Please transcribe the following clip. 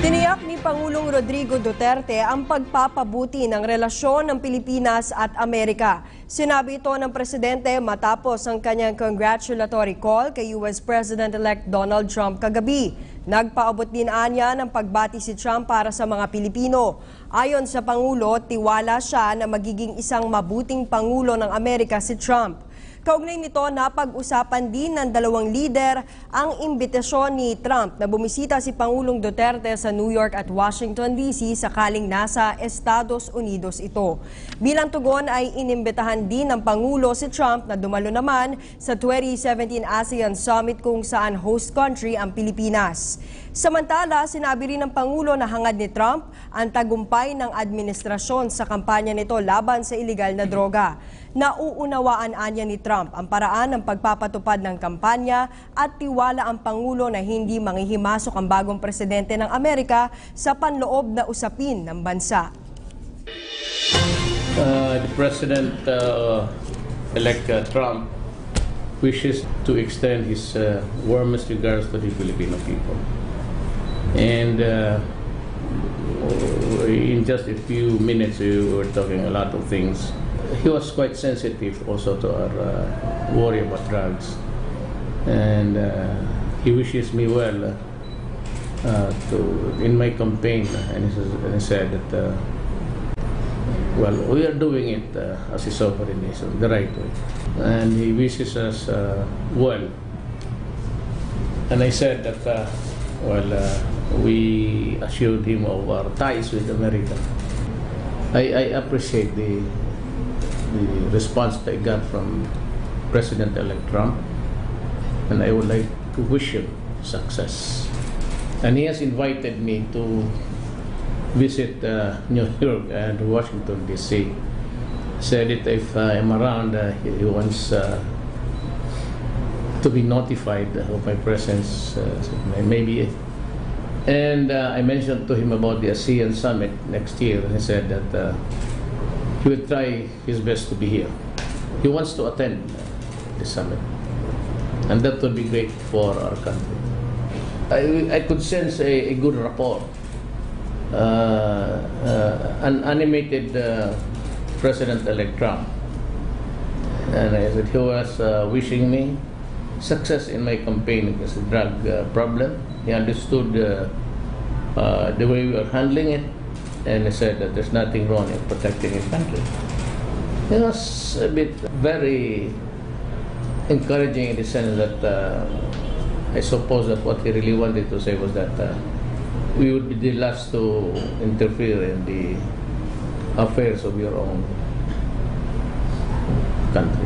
Tiniyak ni Pangulong Rodrigo Duterte ang pagpapabuti ng relasyon ng Pilipinas at Amerika. Sinabi ito ng presidente matapos ang kanyang congratulatory call kay US President-elect Donald Trump kagabi. Nagpaabot din anya ng pagbati si Trump para sa mga Pilipino. Ayon sa Pangulo, tiwala siya na magiging isang mabuting Pangulo ng Amerika si Trump. Kaugnay nito, napag-usapan din ng dalawang lider ang imbitasyon ni Trump na bumisita si Pangulong Duterte sa New York at Washington DC sakaling nasa Estados Unidos ito. Bilang tugon ay inimbitahan din ng Pangulo si Trump na dumalo naman sa 2017 ASEAN Summit kung saan host country ang Pilipinas. Samantala, sinabi rin ng Pangulo na hangad ni Trump ang tagumpay ng administrasyon sa kampanya nito laban sa iligal na droga. Nauunawaan anya ni Trump ang paraan ng pagpapatupad ng kampanya at tiwala ang Pangulo na hindi manghihimasok ang bagong presidente ng Amerika sa panloob na usapin ng bansa. The President-elect Trump wishes to extend his warmest regards to the Filipino people. And in just a few minutes, we were talking a lot of things. He was quite sensitive also to our worry about drugs, and he wishes me well in my campaign, and he said that well, we are doing it as a sovereign nation the right way, and he wishes us well. And I said that we assured him of our ties with America. I appreciate the response that I got from President-elect Trump, and I would like to wish him success. And he has invited me to visit New York and Washington DC. Said that if I'm around, he wants to be notified of my presence, maybe. And I mentioned to him about the ASEAN Summit next year, and he said that he will try his best to be here. He wants to attend the summit, and that would be great for our country. I could sense a good rapport, an animated President-elect Trump, and I said he was wishing me success in my campaign against the drug problem. He understood the way we are handling it, and he said that there's nothing wrong in protecting his country. It was a bit very encouraging in the sense that I suppose that what he really wanted to say was that we would be the last to interfere in the affairs of your own country.